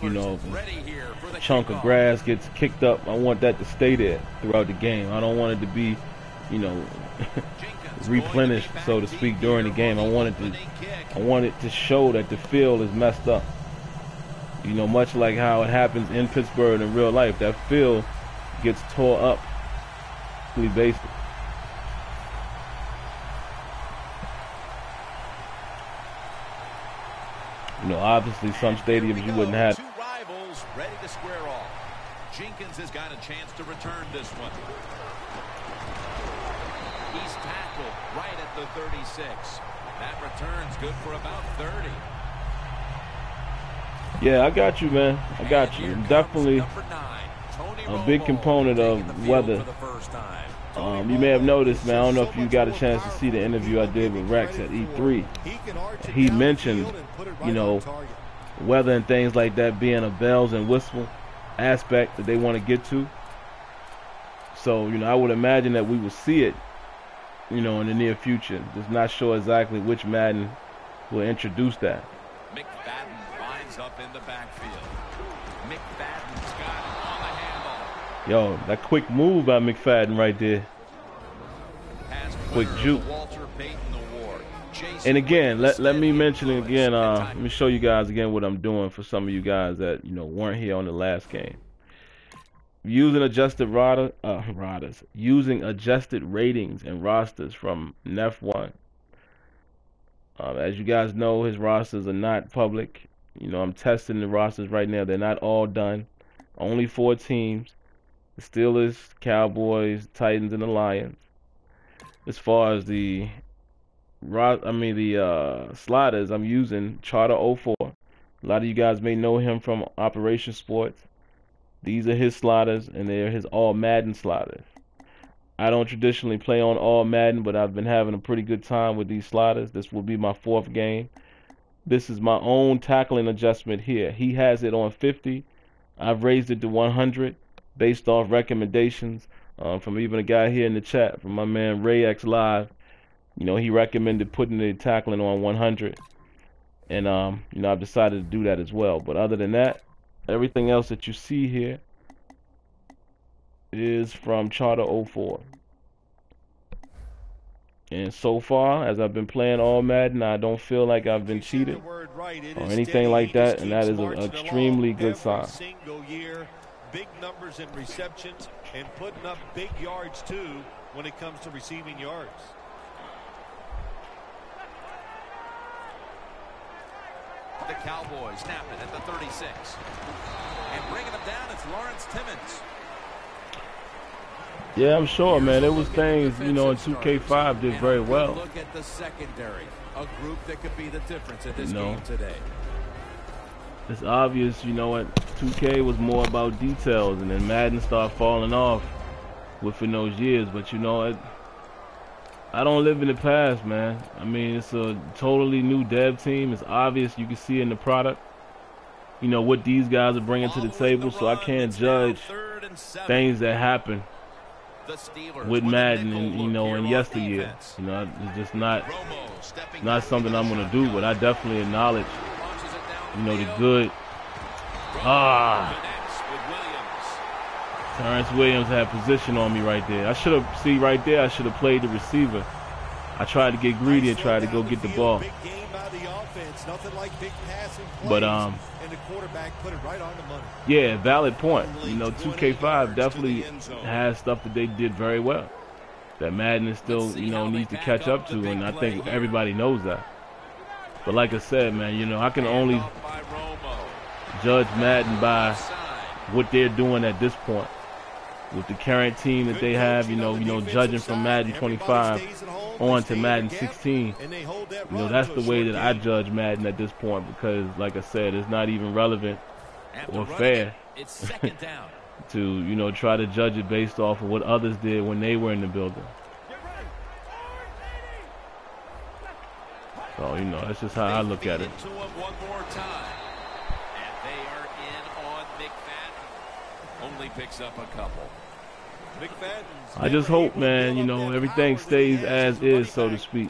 you know, if a chunk of grass gets kicked up, I want that to stay there throughout the game. I don't want it to be, you know, replenished, so to speak, during the game. I want it to show that the field is messed up. You know, much like how it happens in Pittsburgh in real life. That field gets tore up, basic. You know, obviously some stadiums you wouldn't have. Two rivals ready to square off. Jenkins has got a chance to return this one. He's tackled right at the 36. That return's good for about 30. Yeah, I got you, man. I got you. Definitely a big component of weather. You may have noticed, man, I don't know if you got a chance to see the interview I did with Rex at E3. He mentioned, you know, weather and things like that being a bells and whistle aspect that they want to get to. So, you know, I would imagine that we will see it, you know, in the near future. Just not sure exactly which Madden will introduce that. McFadden lines up in the backfield. McFadden's got it on the handle. Yo, that quick move by McFadden right there. Quick juke. And again, let me mention it again. Let me show you guys again what I'm doing for some of you guys that, you know, weren't here on the last game. Using adjusted using adjusted ratings and rosters from Nef1. As you guys know, his rosters are not public. You know, I'm testing the rosters right now. They're not all done. Only 4 teams: the Steelers, Cowboys, Titans, and the Lions. As far as the sliders, I'm using Charter04. A lot of you guys may know him from Operation Sports. These are his sliders, and they're his all Madden sliders. I don't traditionally play on all Madden, but I've been having a pretty good time with these sliders. This will be my 4th game. This is my own tackling adjustment here. He has it on 50. I've raised it to 100 based off recommendations from even a guy here in the chat, from my man Ray X Live. You know, he recommended putting the tackling on 100, and you know, I've decided to do that as well. But other than that, everything else that you see here is from Charter04. And so far, as I've been playing all Madden, I don't feel like I've been cheated or anything like that, and that is an extremely good sign. Big numbers in receptions and putting up big yards too when it comes to receiving yards. The Cowboys snap it at the 36. And bringing them down, it's Lawrence Timmons. Yeah, I'm sure, man. There was things, you know, in 2K5 did very well. Look at the secondary, a group that could be the difference in this game today. It's obvious, you know what, 2K was more about details, and then Madden started falling off within those years. But you know, I don't live in the past, man. I mean, it's a totally new dev team. It's obvious, you can see in the product, you know, what these guys are bringing to the table. So I can't judge things that happen with Madden and, you know, in yesteryear. You know, it's just not something I'm gonna do. But I definitely acknowledge, you know, the good. Terrence Williams had position on me right there. I should have, see right there, I should have played the receiver. I tried to get greedy and tried to go get the ball. But yeah, valid point. You know, 2K5 definitely has stuff that they did very well that Madden is still, you know, needs to catch up to, and I think everybody knows that. But like I said, man, you know, I can only judge Madden by what they're doing at this point with the current team that they have. You know, judging from Madden 25 on to Madden 16. You know, that's the way that I judge Madden at this point, because, like I said, it's not even relevant or fair to, you know, try to judge it based off of what others did when they were in the building. So, you know, that's just how I look at it. Only picks up a couple. I just hope, man, you know, everything stays as is, so to speak.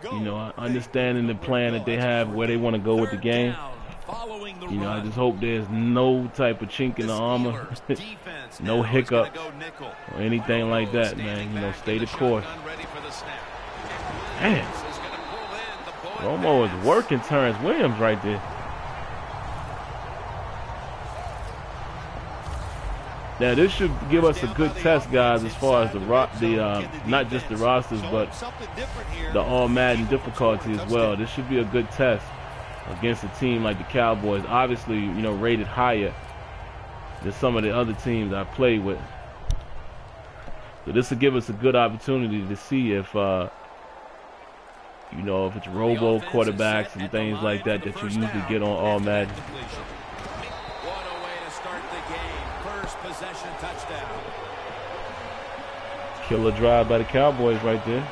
You know, understanding the plan that they have, where they want to go with the game. following the You know, I run. just hope there's no type of chink in the armor, no hiccups or anything like that, man. You know, stay the course. Man, Romo is working Terrence Williams right there. Now this should give us a good test, guys, as far as not just the rosters, but the all Madden difficulty as well. This should be a good test against a team like the Cowboys, obviously, you know, rated higher than some of the other teams I played with. So this will give us a good opportunity to see if, you know, if it's robo quarterbacks and things like that that you usually get on all Madden. What a way to start the game. First possession touchdown. Killer drive by the Cowboys right there.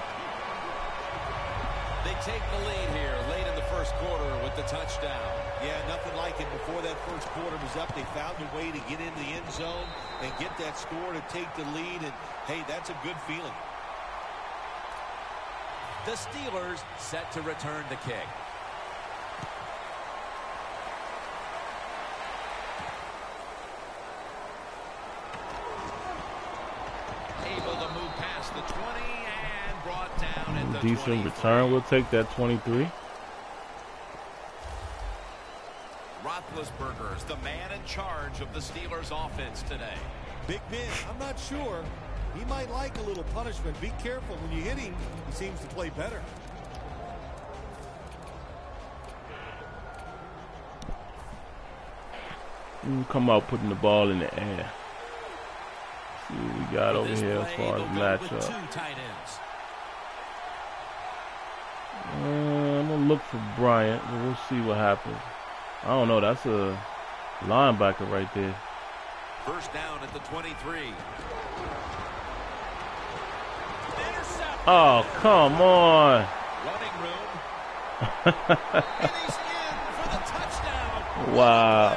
They take the lead here late in the first quarter with the touchdown. Yeah, nothing like it. Before that first quarter was up, they found a way to get in the end zone and get that score to take the lead. And, hey, that's a good feeling. The Steelers set to return the kick. Able to move past the 20 and brought down at the Decent 23. return. We'll take that 23. Roethlisberger is the man in charge of the Steelers offense today. Big Ben, I'm not sure. He might like a little punishment. Be careful. When you hit him, he seems to play better. Come out putting the ball in the air. See what we got over here as far as matchup. I'm going to look for Bryant, but we'll see what happens. I don't know. That's a linebacker right there. First down at the 23. Oh, come on. Running room. And he's in for the touchdown. Wow.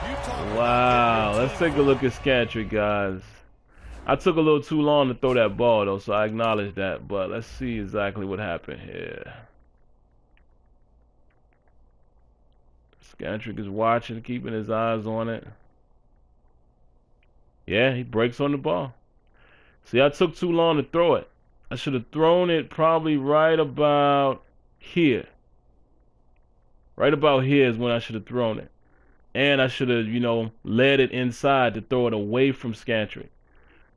What a run. Wow. Let's take a look at Scantry, guys. I took a little too long to throw that ball, though, so I acknowledge that. But let's see exactly what happened here. Scantrick is watching, keeping his eyes on it. Yeah, he breaks on the ball. See, I took too long to throw it. I should have thrown it probably right about here. Right about here is when I should have thrown it. And I should have, you know, led it inside to throw it away from Scantrick.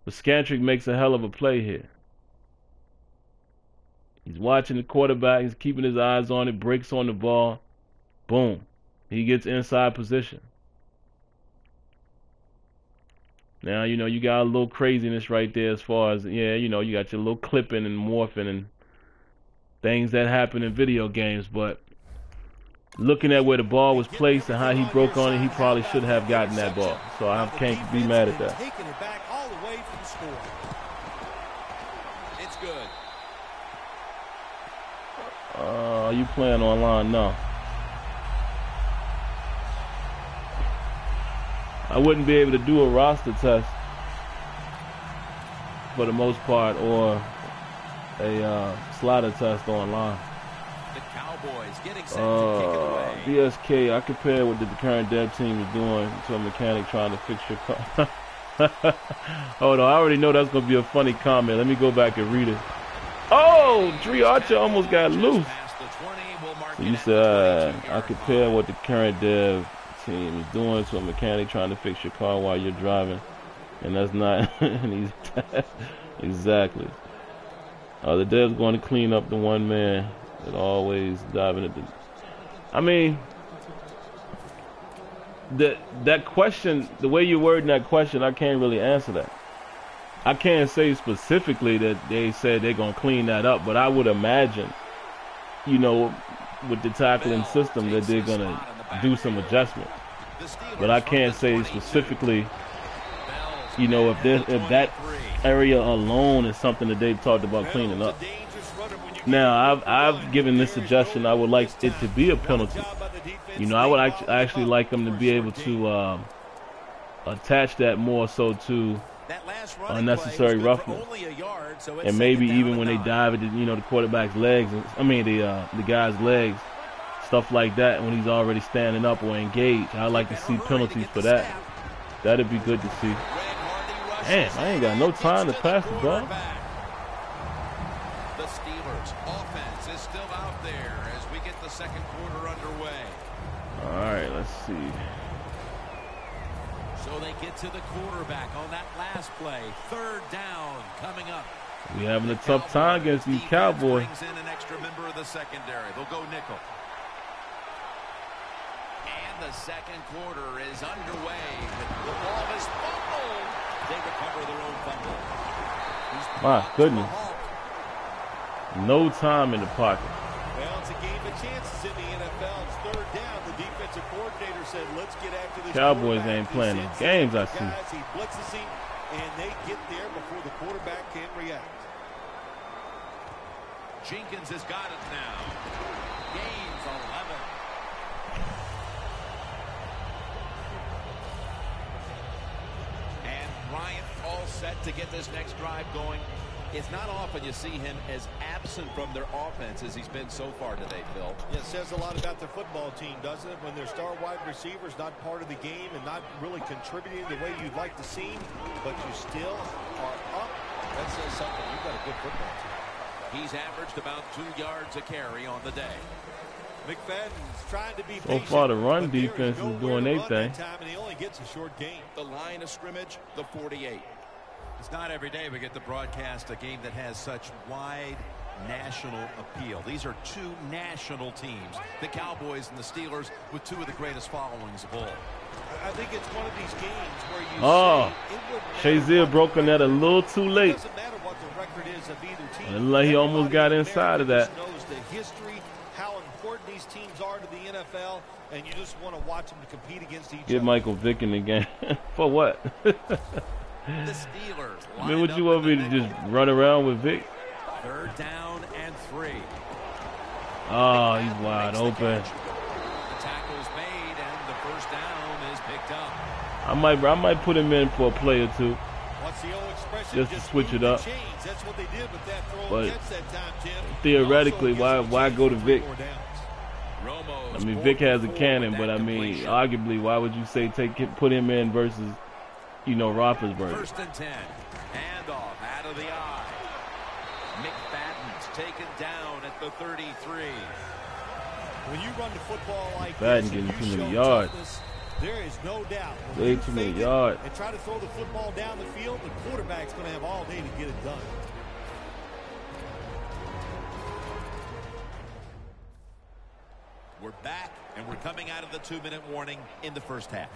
But Scantrick makes a hell of a play here. He's watching the quarterback. He's keeping his eyes on it. Breaks on the ball. Boom. He gets inside position. Now, you know, you got a little craziness right there as far as, yeah, you know, you got your little clipping and morphing and things that happen in video games. But looking at where the ball was placed and how he broke on it, he probably should have gotten that ball. So I can't be mad at that. Taking it back all the way from score. It's good. Are you playing online? No. I wouldn't be able to do a roster test for the most part, or a slider test online. The Cowboys getting set to kick it away. BSK, I compare what the current dev team is doing to a mechanic trying to fix your car. Hold on, I already know that's going to be a funny comment. Let me go back and read it. Oh, Dree Archer almost got loose. So you said, I compare what the current dev team is doing to a mechanic trying to fix your car while you're driving, and that's not exactly. The dev's going to clean up the one man that always diving at the. I mean, that question, the way you're wording that question, I can't really answer that. I can't say specifically that they said they're going to clean that up, but I would imagine, you know, with the tackling system that they're going to do some adjustment. But I can't say specifically, you know, if that area alone is something that they've talked about cleaning up. Now, I've given this suggestion. I would like it to be a penalty. You know, I would actually like them to be able to attach that more so to That last running unnecessary play was good for roughness. only a yard, so it's And maybe second down even and when they 9. dive at the quarterback's legs, the guy's legs, stuff like that when he's already standing up or engaged. I like to see penalties for that. That'd be good to see. Damn, I ain't got no time to pass the ball. The Steelers' offense is still out there as we get the second quarter underway. All right, let's see. So they get to the quarterback on that last play. Third down coming up. We having a tough time against these Cowboys. Brings in an extra member of the secondary. They'll go nickel. And the second quarter is underway. The ball is fumbled. They recover their own fumble. My goodness. No time in the pocket. Well, it's a game of chances in the NFL. It's third down. The defensive coordinator said, let's get after this. Cowboys ain't playing the games, I see. He blitzes him, and they get there before the quarterback can react. Jenkins has got it now. Gains 11. And Bryant all set to get this next drive going. It's not often you see him as absent from their offense as he's been so far today, Phil. Yeah, it says a lot about their football team, doesn't it? When their star wide receiver's not part of the game and not really contributing the way you'd like to see him, but you still are up. That says something. You've got a good football team. He's averaged about 2 yards a carry on the day. McFadden's trying to be So patient, far, the run but there defense is nowhere doing to their run thing. that time, and he only gets a short gain. The line of scrimmage, the 48. It's not every day we get to broadcast a game that has such wide national appeal. These are two national teams, the Cowboys and the Steelers, with two of the greatest followings of all. I think it's one of these games where you say it wouldn't Shazier matter broke on that a little too It late. doesn't matter what the record is of either team. Looked like he almost got Everybody in inside of America that. just knows the history, how important these teams are to the NFL, and you just want to watch them to compete against each Get other. Michael Vick in the game. For what? The Steelers. Man, what you want me to just run around with Vic? Third down and 3. Oh, he's wide open. The tackle's made and the first down is picked up. I might put him in for a play or two. What's the old expression? Just to switch it up. Change. That's what they did with that throw But and catch that time, Tim. theoretically, Also gives why them a go chance to for Vic? more downs. Romo's I mean, Vic has a 4 for 4 cannon, with but that I mean, completion. arguably, why would you say put him in versus, Roethlisberger? First and 10. Handoff out of the eye. McFadden's taken down at the 33. When you run the football like Madden this, and getting you too many show yards. toughness, there is no doubt. When Way you too many fake it yards. and try to throw the football down the field, the quarterback's going to have all day to get it done. We're back, and we're coming out of the 2-minute warning in the first half.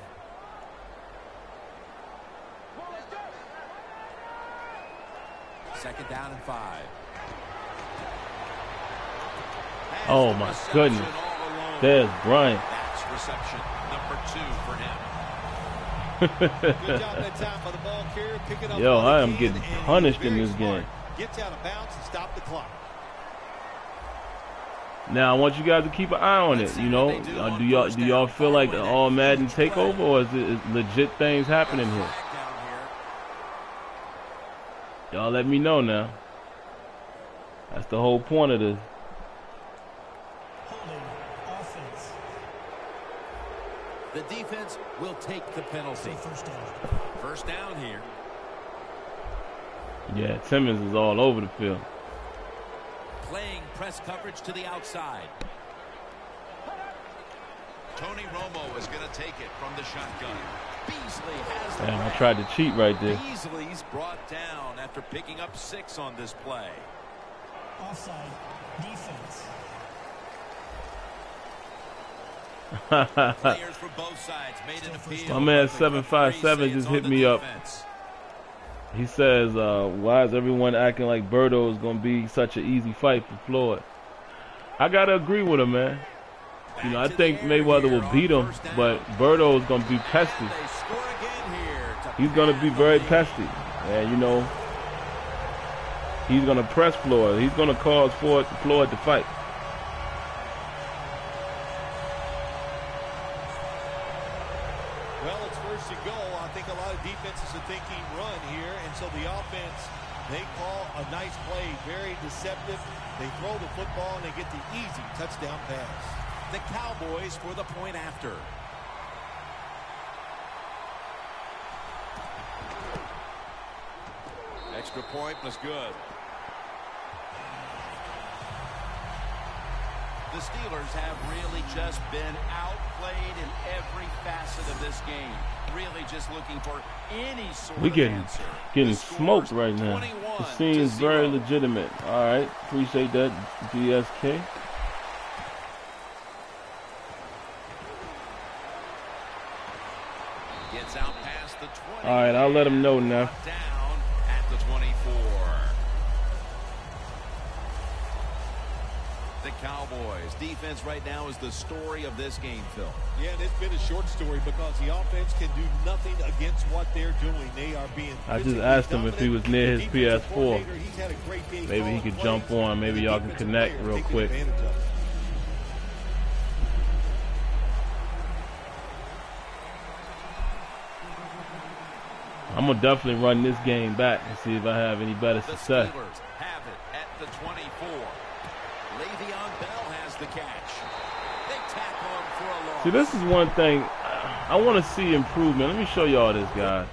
Second down and 5. Oh, my goodness. There's Bryant. That's reception number 2 for him. Good job that time by the ball carrier, picking up. Yo, all I he am can, getting and he's punished in very this smart. game. Gets out of bounds and stop the clock. Now I want you guys to keep an eye on it. Do y'all feel like the all Madden takeover, or is it legit things happening here? Y'all let me know now. That's the whole point of this. The defense will take the penalty. First down here. Yeah, Timmons is all over the field. Playing press coverage to the outside. Tony Romo is going to take it from the shotgun. Beasley has the Damn, I tried to cheat right there. Beasley's brought down after picking up 6 on this play. Offside defense. Players for both sides made an appeal. My man 757 just hit me up. He says, why is everyone acting like Birdo is going to be such an easy fight for Floyd? I got to agree with him, man. I think Mayweather will beat him, but Birdo is going to be pesky. He's going to be very pesky. And, he's going to press Floyd. He's going to cause Floyd to fight. Well, it's first and goal. I think a lot of defenses are thinking run here, and so the offense, they call a nice play, very deceptive. They throw the football, and they get the easy touchdown pass. The Cowboys for the point after. Extra point was good. The Steelers have really just been outplayed in every facet of this game. Really just looking for any sort of answer. Getting smoked right now. It seems very legitimate. All right, appreciate that, GSK. Gets out past the 20. All right, I'll let him know now. Down at the 24. The Cowboys defense right now is the story of this game, Phil. Yeah, and it's been a short story because the offense can do nothing against what they're doing. They are being. I just asked him if he was near his PS4. Maybe he could jump on. Maybe y'all can connect real quick. I'm gonna definitely run this game back and see if I have any better success. The Steelers have it at the 24. Le'Veon Bell has the catch. They tack on for a loss. See, this is one thing I want to see improvement. Let me show y'all this, guys.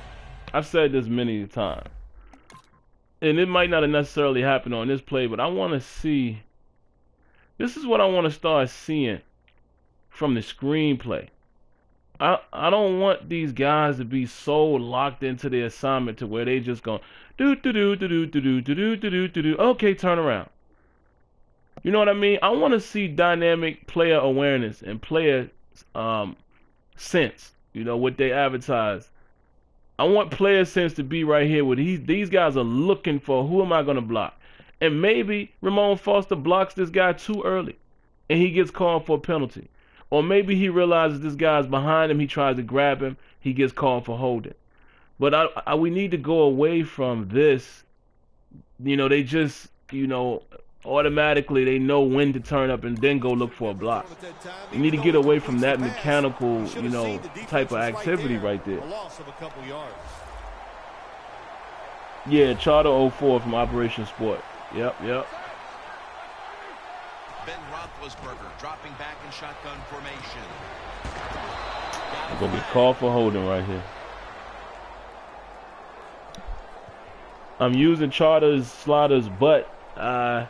I've said this many times, and it might not have necessarily happened on this play, but I want to see. This is what I want to start seeing from the screenplay. I don't want these guys to be so locked into their assignment to where they just go do do do do do do do do do do do. Okay, turn around. You know what I mean? I want to see dynamic player awareness and player sense. You know what they advertise. I want player sense to be right here. Where these guys are looking for who am I going to block, and maybe Ramon Foster blocks this guy too early, and he gets called for a penalty. Or maybe he realizes this guy's behind him. He tries to grab him. He gets called for holding. But we need to go away from this. You know, they just, you know, automatically they know when to turn up and then go look for a block. You need to get away from that mechanical, you know, type of activity right there. Yeah, Charter04 from Operation Sport. Yep. Ben Roethlisberger dropping back in shotgun formation. Gonna be called for holding right here. I'm using Charter's sliders, but I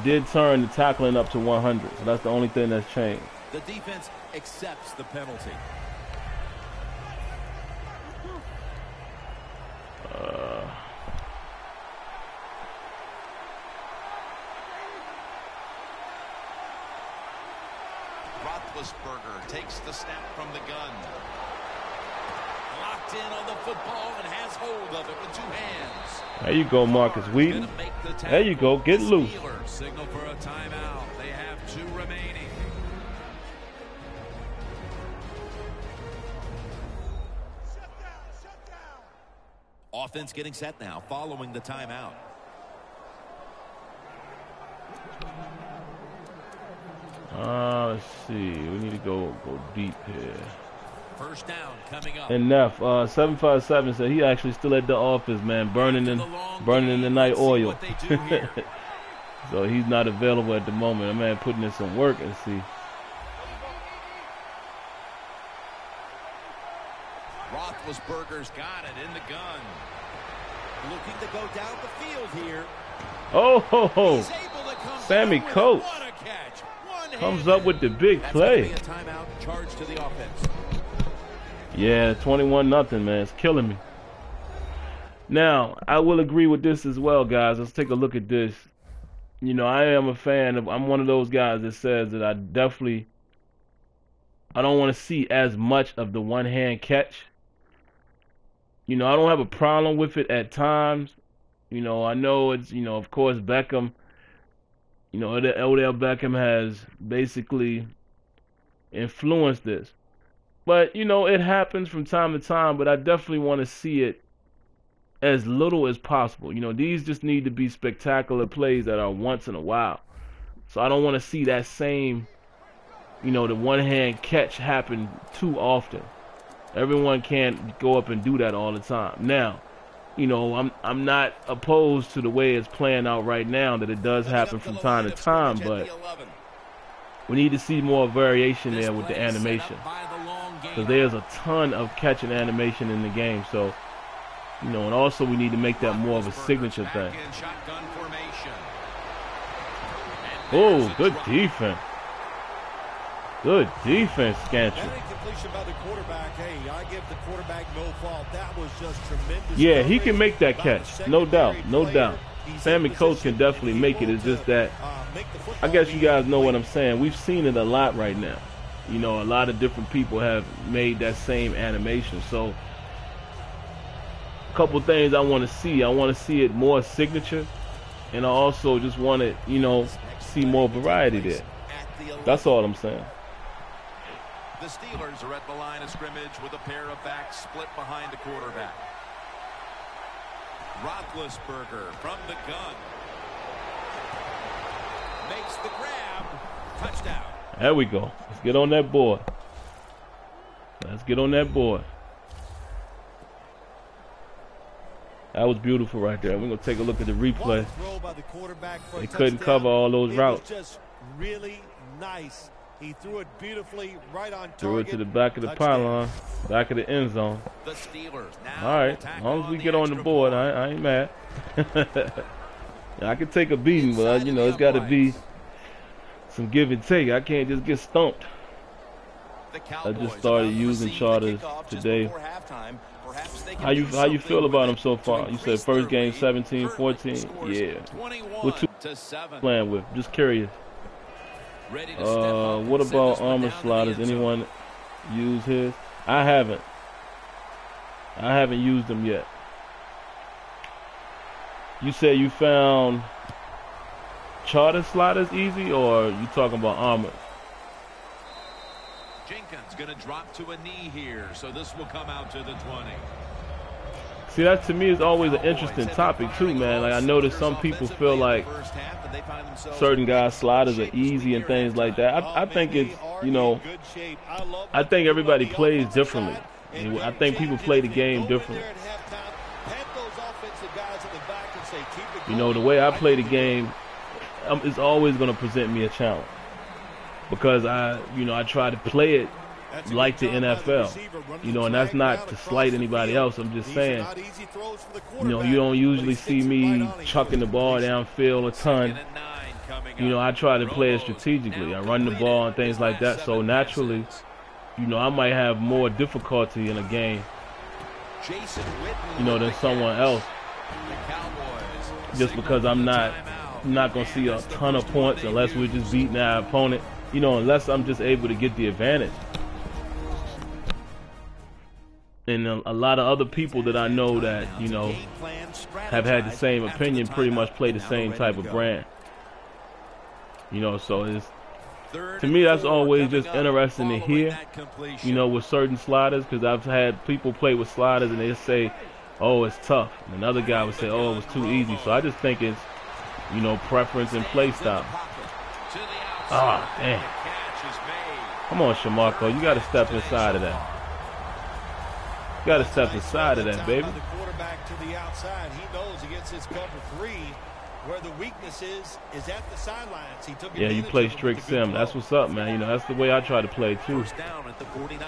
did turn the tackling up to 100, so that's the only thing that's changed. The defense accepts the penalty. Roethlisberger takes the snap from the gun. Locked in on the football and has hold of it with two hands. There you go, Marcus Wheaton. There you go. Get loose. Signal for a timeout. They have 2 remaining. Shut down. Offense getting set now following the timeout. Let's see. We need to go deep here. First down coming up. And Neff, 757 said he actually still at the office, man, burning in the night oil. So he's not available at the moment. Man, putting in some work and see. Roethlisberger's got it in the gun. Looking to go down the field here. Oh, ho, ho. Sammy Coates comes up with the big play. A timeout charge to the offense. Yeah, 21-0, man. It's killing me. Now, I will agree with this as well, guys. Let's take a look at this. You know, I am a fan of, I'm one of those guys that says that I don't want to see as much of the one-hand catch. You know, I don't have a problem with it at times. You know, I know it's, you know, of course, Beckham, you know, Odell Beckham has basically influenced this. But, you know, it happens from time to time, but I definitely want to see it as little as possible. You know, these just need to be spectacular plays that are once in a while. So I don't want to see that same you know, the one-hand catch happen too often. Everyone can't go up and do that all the time. Now, you know, I'm not opposed to the way it's playing out right now, that it does happen from time to time, but we need to see more variation there with the animation, because there's a ton of catching animation in the game. So, you know, and also we need to make that more of a signature thing. Oh, good defense. Good defense, Scantry. That incompletion by the quarterback, hey, I give the quarterback no fault. That was just tremendous. Yeah, he can make that catch. No doubt. No doubt. Sammy Coates can definitely make it. It's just that, I guess you guys know what I'm saying. We've seen it a lot right now. You know, a lot of different people have made that same animation. So, a couple things I want to see. I want to see it more signature. And I also just want to, you know, see more variety there. That's all I'm saying. The Steelers are at the line of scrimmage with a pair of backs split behind the quarterback. Roethlisberger from the gun. Makes the grab. Touchdown. There we go. Let's get on that board. Let's get on that board. That was beautiful right there. We're going to take a look at the replay. They couldn't cover all those routes. Just really nice. He threw it beautifully right on target. Threw it to the back of the pylon, back of the end zone. The Steelers now. All right, as long as we get on the board, I ain't mad. I can take a beating, but you know, it's got to be some give and take. I can't just get stumped. I just started using charters today. How you feel about them so far? You said first game 17-14. Yeah. What you playing with? Just curious. What about armor sliders? Anyone use his? I haven't used them yet. You said you found charter sliders easy, or you talking about armor? Jenkins going to drop to a knee here, so this will come out to the 20. See, that to me is always an interesting topic too, man. Like, I notice some people feel like certain guys' sliders are easy and things like that. I think it's, you know, I think everybody plays differently. I think people play the game differently. You know, the way I play the game, it's always going to present me a challenge, because I try to play it like the NFL, you know, and that's not to slight anybody else. I'm just saying, you know, you don't usually see me chucking the ball downfield a ton. You know, I try to play it strategically. I run the ball and things like that. So naturally, you know, I might have more difficulty in a game, you know, than someone else, just because I'm not going to see a ton of points unless we're just beating our opponent, you know, unless I'm just able to get the advantage. And a lot of other people that I know that, you know, have had the same opinion pretty much play the same type of brand. You know, so it's, to me, that's always just interesting to hear, you know, with certain sliders, because I've had people play with sliders and they say, oh, it's tough. And another guy would say, oh, it was too easy. So I just think it's, you know, preference and play style. Ah, damn. Come on, Shamarko, you got to step inside of that. You got to step inside of that, baby. The quarterback to the outside. He knows against his cover three where the weakness is at the sidelines. He took yeah, you play strict sim. That's what's up, man. You know, that's the way I try to play too. First down at the 49.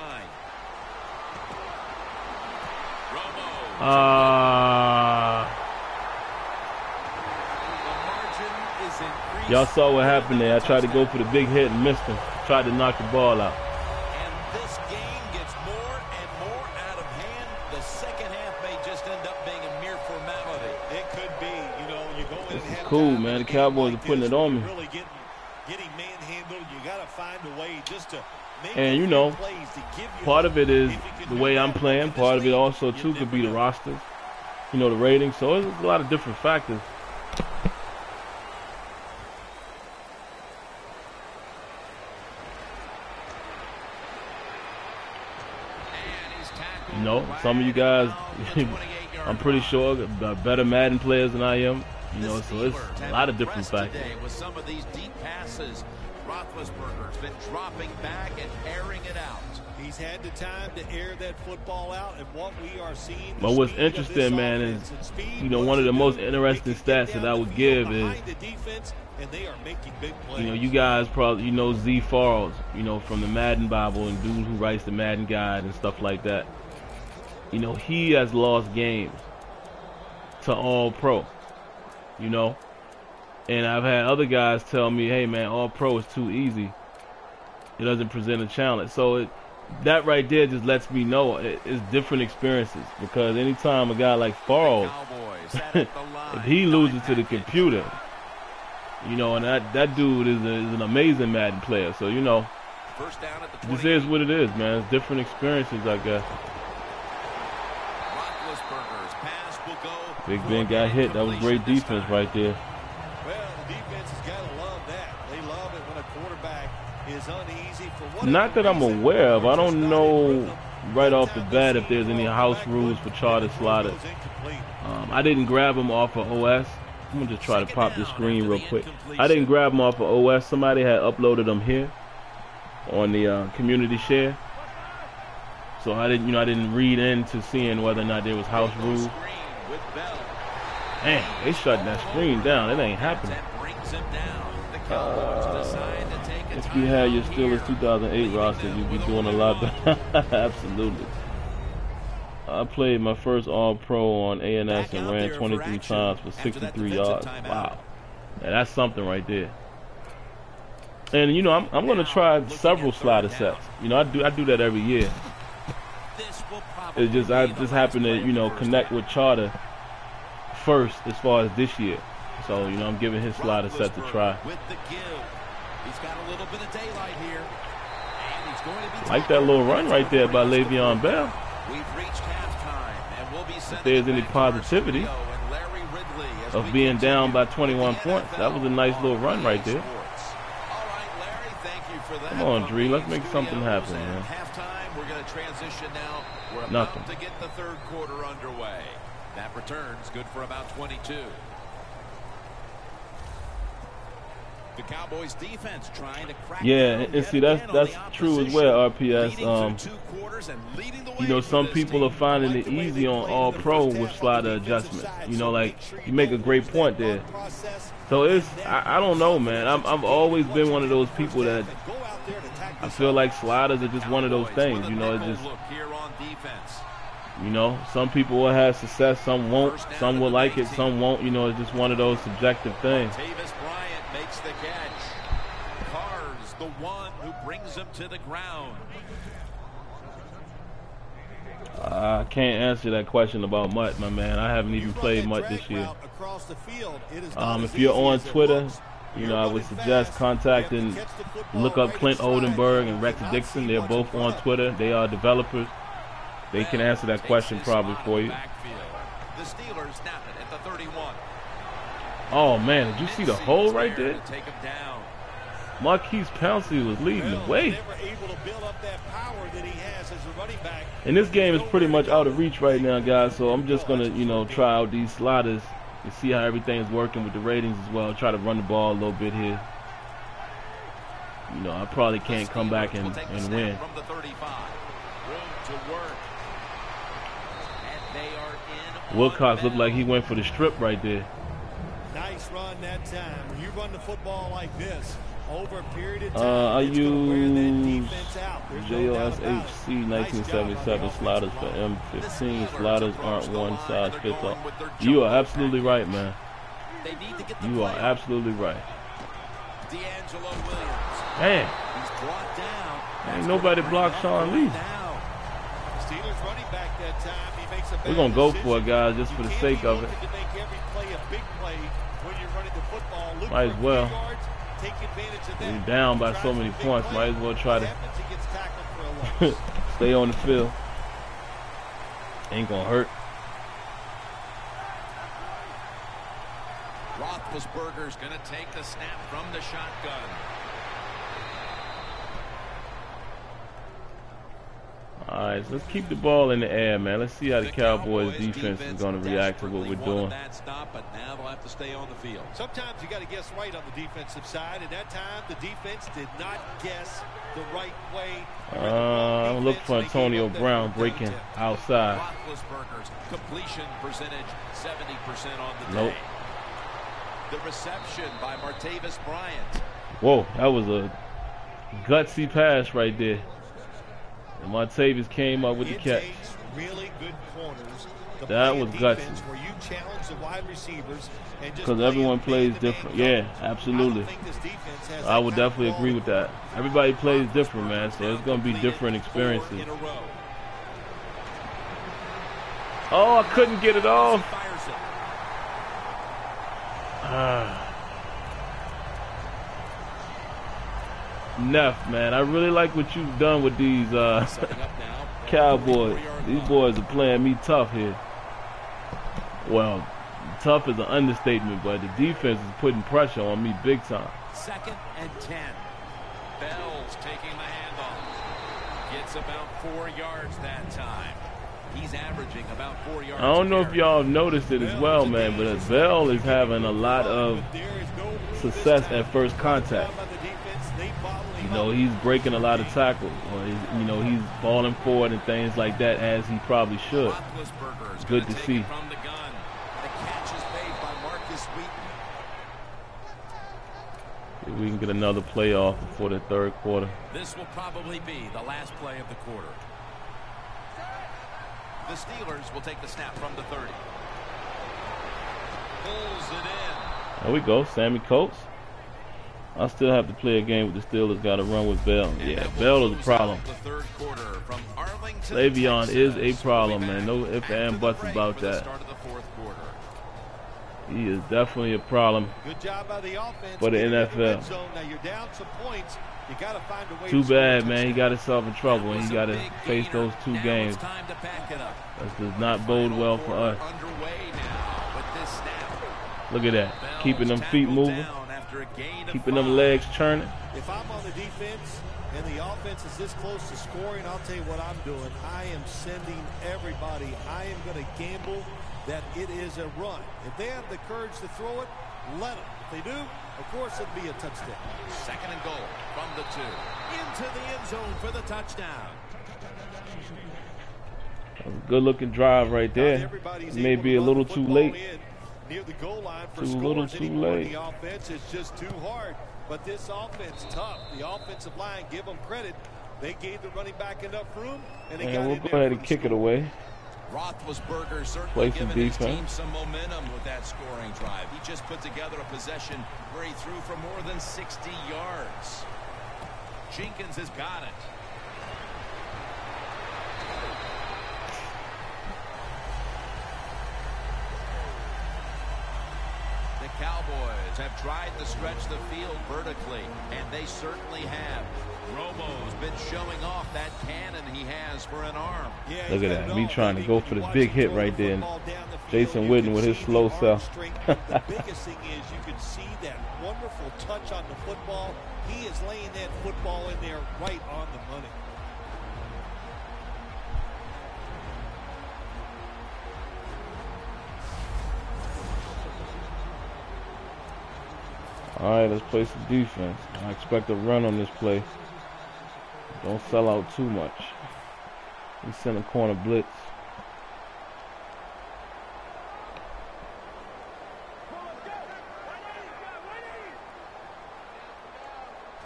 Y'all saw what happened there. I tried to go for the big hit and missed him. Tried to knock the ball out. And this game gets more and more out of hand. The second half may just end up being a mere formality. It could be. You know, you go in and have cool, man. The Cowboys are putting it on me. Really getting manhandled. You got to find a way just to make, and you know, plays to give you part of it is the way I'm playing. Part of it also too could be the rosters, you know, the ratings. So there's a lot of different factors. You know, some of you guys, I'm pretty sure, are better Madden players than I am. You know, so it's a lot of different factors. With some of these deep passes Roethlisberger's been dropping back and airing it out. He's had the time to air that football out, and what we are seeing. But what's interesting, man, is, you know, one of the most interesting stats that I would give is, you know, you guys probably, you know, Z Farls, you know, from the Madden Bible and dude who writes the Madden Guide and stuff like that. You know, he has lost games to All-Pro, you know. And I've had other guys tell me, hey, man, All-Pro is too easy. It doesn't present a challenge. So that right there just lets me know it's different experiences. Because anytime a guy like Farls, if he loses to the computer, you know, and that dude is an amazing Madden player. So, you know, this is what it is, man. It's different experiences, I guess. Big Ben got hit. That was great defense right there. Not that I'm aware of. I don't know right off the bat if there's any house rules for charter sliders. I didn't grab them off of OS. I'm going to just try to pop the screen real quick. I didn't grab them off of OS. Somebody had uploaded them here on the community share. So I didn't read into seeing whether or not there was house rules. Man, they shut that screen down. It ain't happening. If you had your Steelers 2008 roster, you'd be doing a lot better. Absolutely. I played my first All-Pro on A&S and ran 23 times for 63 yards. Wow. Yeah, that's something right there. And, you know, I'm going to try several slider sets. You know, I do that every year. It's just, I just happen to, you know, connect with Charter first as far as this year. So, you know, I'm giving his slider set to try. He's got a little bit of daylight here. And he's going to be like that little run right there by Le'Veon Bell. We've reached halftime, and we'll be if there's any positivity of being down by 21 points, that was a nice little run right there. Come on, Dree, let's make something happen, man. Halftime, we're going to transition now. We're Nothing. about to get the third quarter underway. That returns good for about 22. The Cowboys defense trying to crack. Yeah, and see that's true as well, RPS. You know, some people are finding it easy on All-Pro with slider adjustments. You know, like you make a great point there. So it's I don't know, man. I've always been one of those people that I feel like sliders are just one of those things. You know, it's just, you know, some people will have success, some won't, some will like it, some won't. You know, it's just one of those subjective things. Makes the catch. Carr's the one who brings him to the ground. I can't answer that question about Mutt, my man. I haven't even played Mutt this year. If you're on Twitter, you know, I would suggest contacting, look up Clint Oldenburg and Rex Dixon. They're both on Twitter. They are developers. They can answer that question probably for you. The Steelers snap it at the 31. Oh, man, did you see the hole right there? Marquise Pouncey was leading the way. And this game is pretty much out of reach right now, guys, so I'm just going to, you know, try out these sliders and see how everything is working with the ratings as well. Try to run the ball a little bit here. You know, I probably can't come back and win. Wilcox looked like he went for the strip right there. Nice run that time. When you run the football like this over a period of time, I use JOSHC 1977 sliders for M15. Sliders aren't one size fits all. You are absolutely right, man. You are absolutely right. Man, ain't nobody blocked Sean Lee. We're going to go for it, guys, just for the sake of it. Might as well. We're down by so many points. Might as well try to stay on the field. Ain't gonna hurt. Roethlisberger's gonna take the snap from the shotgun. All right, right, so let's keep the ball in the air, man. Let's see how the Cowboys defense is going to react to what we're doing. That stop, but now they'll have to stay on the field. Sometimes you got to guess right on the defensive side, and that time the defense did not guess the right way. I'm looking for Antonio Brown breaking outside. Roethlisberger's completion percentage 70% on the Nope. day. The reception by Martavis Bryant. Whoa, that was a gutsy pass right there. And Martavis came up with the catch. Really good corners. That was gutsy. Where you challenge the wide receivers and just Because everyone plays different. Yeah, absolutely. I would definitely agree with that. Everybody plays different, man, so it's going to be different experiences. Oh, I couldn't get it off. Neff, man, I really like what you've done with these Cowboys. These boys are playing me tough here. Well, tough is an understatement, but the defense is putting pressure on me big time. 2nd and 10. Bell's taking the handoff. Gets about 4 yards that time. He's averaging about 4 yards. I don't know if y'all have noticed it as well, man, but Bell is having a lot of success at first contact. You know, he's breaking a lot of tackles, or he's falling forward and things like that, as he probably should. It's good to see. If we can get another play off before the third quarter. This will probably be the last play of the quarter. The Steelers will take the snap from the 30. Pulls it in. There we go, Sammy Coates. I still have to play a game with the Steelers. Got to run with Bell. Yeah, Bell is a problem. Le'Veon is a problem, man. No ifs and buts about that. He is definitely a problem for the NFL. Too bad, man. He got himself in trouble, and he got to face those 2 games. That does not bode well for us. Look at that. Keeping them feet moving. Keeping them legs churning. If I'm on the defense and the offense is this close to scoring, I'll tell you what I'm doing. I am sending everybody. I am going to gamble that it is a run. If they have the courage to throw it, let them. If they do, of course it'll be a touchdown. 2nd and goal from the 2. Into the end zone for the touchdown. Good looking drive right there. It may be a little too late. Near the goal line for too little, too late. The offense is just too hard. But this offense tough. The offensive line, give them credit. They gave the running back enough room, and they got we'll go ahead and kick it away. Roethlisberger certainly giving his team some momentum with that scoring drive. He just put together a possession where he threw for more than 60 yards. Jenkins has got it. The Cowboys have tried to stretch the field vertically, and they certainly have. Romo's been showing off that cannon he has for an arm. Look at that. Me trying to go for the big hit right there. And Jason Witten with his slow self. The biggest thing is you can see that wonderful touch on the football. He is laying that football in there right on the money. All right, let's play some defense. I expect a run on this play. Don't sell out too much. We send a corner blitz.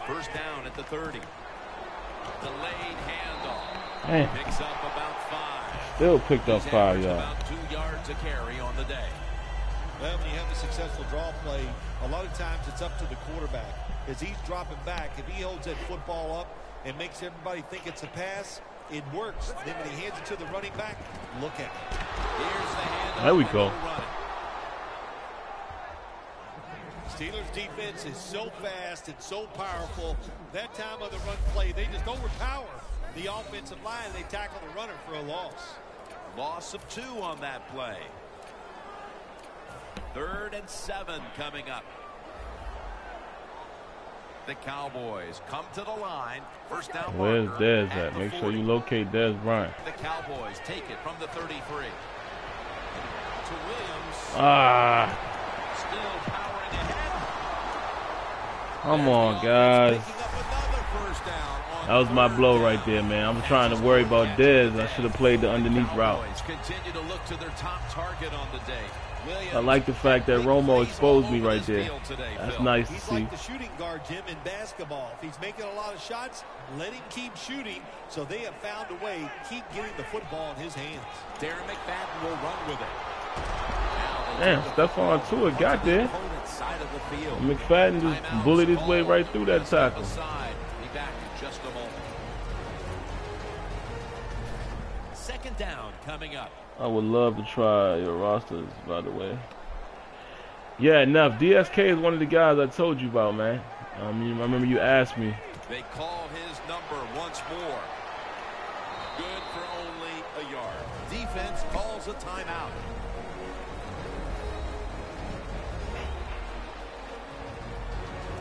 First down at the 30. Delayed handoff. Man. Picks up about 5. Still picked up 5 yards. About 2 yards a carry on the day. Well, when you have a successful draw play, a lot of times it's up to the quarterback. As he's dropping back, if he holds that football up and makes everybody think it's a pass, it works. Then when he hands it to the running back, look at it. Here's the handoff. There we go. Steelers defense is so fast and so powerful. That time of the run play, they just overpower the offensive line. They tackle the runner for a loss. Loss of 2 on that play. 3rd and 7 coming up. The Cowboys come to the line. First down. Where's Dez at? Make sure you locate Dez Bryant. The Cowboys take it from the 33. To Williams. Still powering ahead. Come on, guys. That was my blow right there, man. I'm trying to worry about Dez. I should have played the underneath route. Continue to look to their top target on the day. I like the fact that Romo exposed me right there. That's nice to see. He's like the shooting guard, Jim, in basketball. If he's making a lot of shots, let him keep shooting. So they have found a way, keep getting the football in his hands. Darren McFadden will run with it. Damn, Stephon Tua got there. McFadden just bullied his way right through that tackle. Be back in just a moment. Second down coming up. I would love to try your rosters, by the way. Yeah, enough. DSK is one of the guys I told you about, man. I remember you asked me. They call his number once more. Good for only a yard. Defense calls a timeout.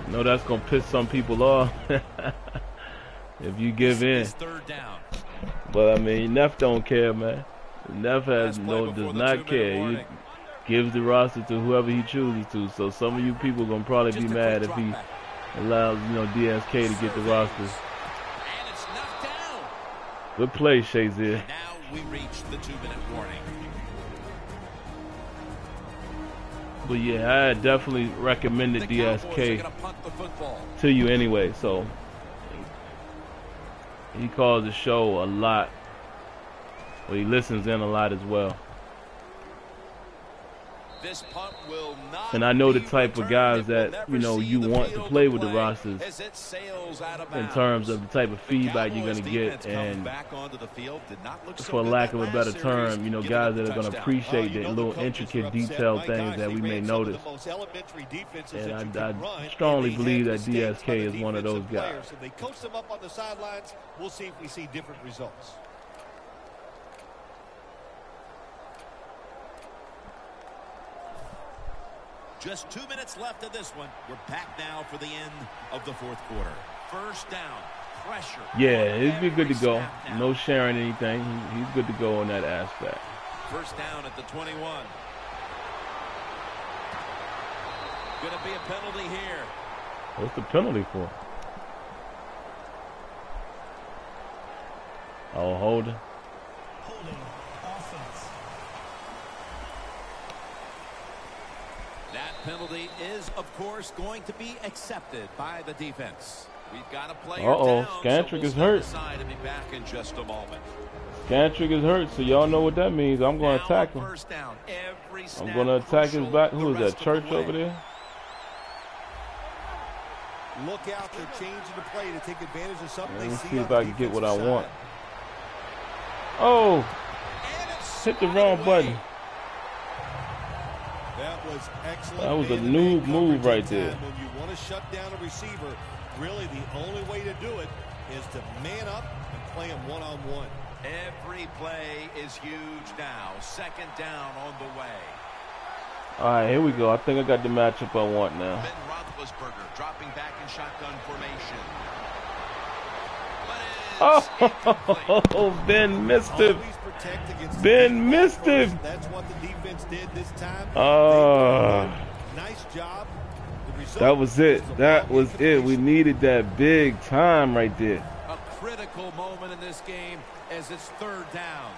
I know that's going to piss some people off if you give in. Third down. But, I mean, Neff don't care, man. Neff does not care. He gives the roster to whoever he chooses to. So some of you people are going to probably be mad if he allows, DSK to get the roster. And it's knocked down. Good play, Shazier. Now we reach the 2-minute warning. But yeah, I definitely recommended DSK to you anyway. So he calls the show a lot. Well, he listens in a lot as well. This punt will not and I know the type of guys that, you want to play with the rosters in terms of the type of feedback you're going to get. And for lack of a better term, guys that are going to appreciate the little intricate, detailed things that we may notice. And I strongly believe that DSK is one of those guys. If they coach them up on the sidelines, we'll see if we see different results. Just 2 minutes left of this one. We're back now for the end of the fourth quarter. First down, pressure. Yeah, he'd be good to go. No sharing anything. He's good to go on that aspect. First down at the 21. Going to be a penalty here. What's the penalty for? Oh, holding. Holding. Offense. That penalty is, of course, going to be accepted by the defense. We've got a player down, Scantrick is hurt. To be back in just a moment. Scantrick is hurt, so y'all know what that means. I'm going to attack him. Down, I'm going to attack his back. Who is that, Church over there? Look out, they're changing the play to take advantage of something. Let me see if I can get what I want. Oh, hit the wrong button. That was excellent. That was a noob move right there. When you want to shut down a receiver, really the only way to do it is to man up and play him one-on-one. Every play is huge now. Second down on the way. All right, here we go. I think I got the matchup I want now. Ben Roethlisberger dropping back in shotgun formation. Oh, Ben missed him. Ben missed him. That's what the defense did this time. Nice job. That was it. That was it. We needed that big time right there. A critical moment in this game as it's third down.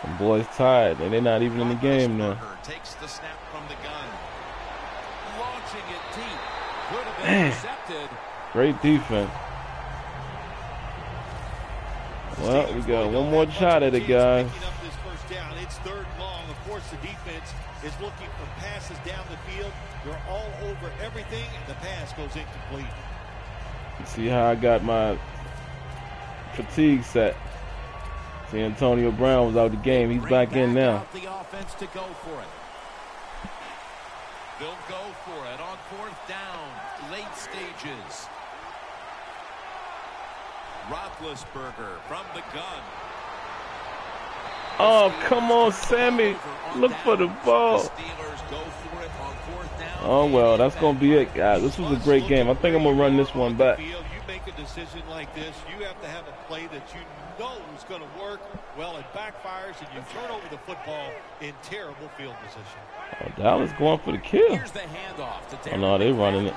The boys tired, and they're not even in the game now. Takes the snap from the gun. Launching it deep. Could have been intercepted. Great defense. Well, we got one more shot at it, guys. It's third and long. Of course, the defense is looking for passes down the field. They're all over everything, and the pass goes incomplete. You see how I got my fatigue set. See, Antonio Brown was out the game. He's back in now. The offense to go for it. They'll go for it on fourth down, late stages. Roethlisberger from the gun. Oh, come on, Sammy. Look for the ball. Oh, well, that's going to be it, guys. This was a great game. I think I'm going to run this one back. You make a decision like this, you have to have a play that you know is going to work. Well, it backfires, and you turn over the football in terrible field position. Oh, Dallas going for the kill. Here's the handoff to Oh, no, they're running it.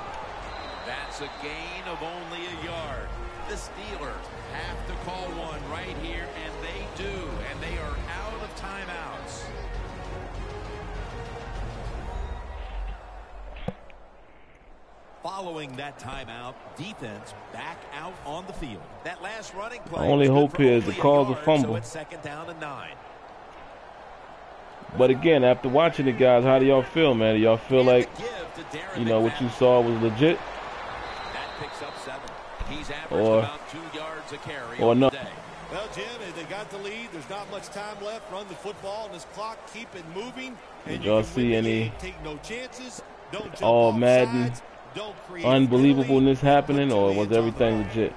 That's a gain of only a yard. The Steelers have to call one right here, and they do, and they are out of timeouts. Following that timeout, defense back out on the field. That last running play. My only hope here is to cause a fumble. So it's 2nd down and 9. But again, after watching it, guys, how do y'all feel, man? Do y'all feel like, you know, what you saw was legit? That picks up 7. He's averaged Or about 2 yards a carry or no. day. Well, Jim, they got the lead. There's not much time left. Run the football on this clock. Keep it moving. Did y'all see any take no chances. Don't jump all off Madden sides. Don't create unbelievableness happening, or was everything legit?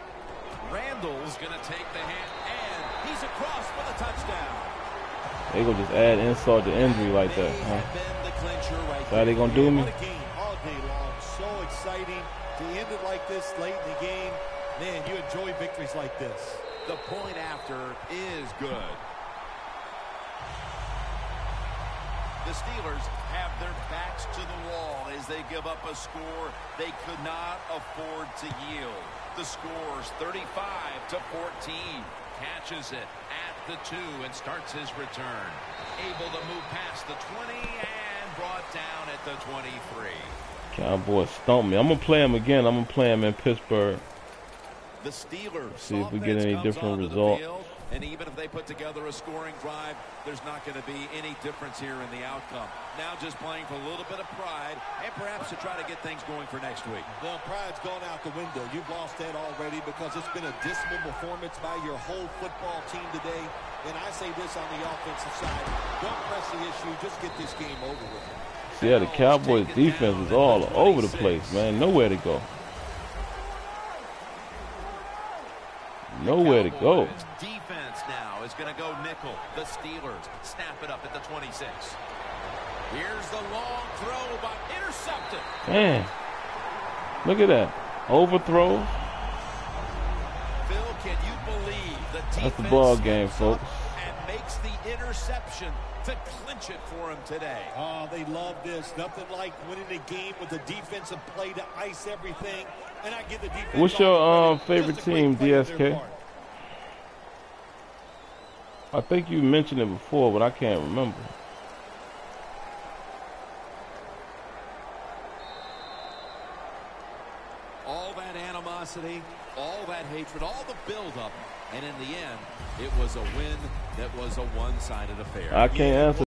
Randall's going to take the hit, and he's across for the touchdown. They gonna just add insult to injury like that, huh? So how they gonna do me? What a game all day long. So exciting to end it like this late in the game. Man, you enjoy victories like this. The point after is good. The Steelers have their backs to the wall as they give up a score they could not afford to yield. The score's 35-14. Catches it at the 2 and starts his return. Able to move past the 20 and brought down at the 23. Cowboys stomp me. I'm gonna play him again. I'm gonna play him in Pittsburgh. The Steelers. See if we get any different results. And even if they put together a scoring drive, there's not going to be any difference here in the outcome. Now just playing for a little bit of pride and perhaps to try to get things going for next week. Well, pride's gone out the window. You've lost that already because it's been a dismal performance by your whole football team today. And I say this on the offensive side. Don't press the issue. Just get this game over with. See, yeah, the Cowboys defense was all over the place, man. Nowhere to go. Nowhere to go. Defense now is going to go nickel. The Steelers snap it up at the 26. Here's the long throw, but intercepted. Man, look at that. Overthrow. Phil, can you believe the defense That's the ball game, folks. And makes the interception to clinch it for him today. Oh, they love this. Nothing like winning a game with a defensive play to ice everything. And I give the defense. What's your favorite team, DSK? I think you mentioned it before, but I can't remember. All that animosity, all that hatred, all the buildup, and in the end, it was a win that was a one-sided affair. I can't answer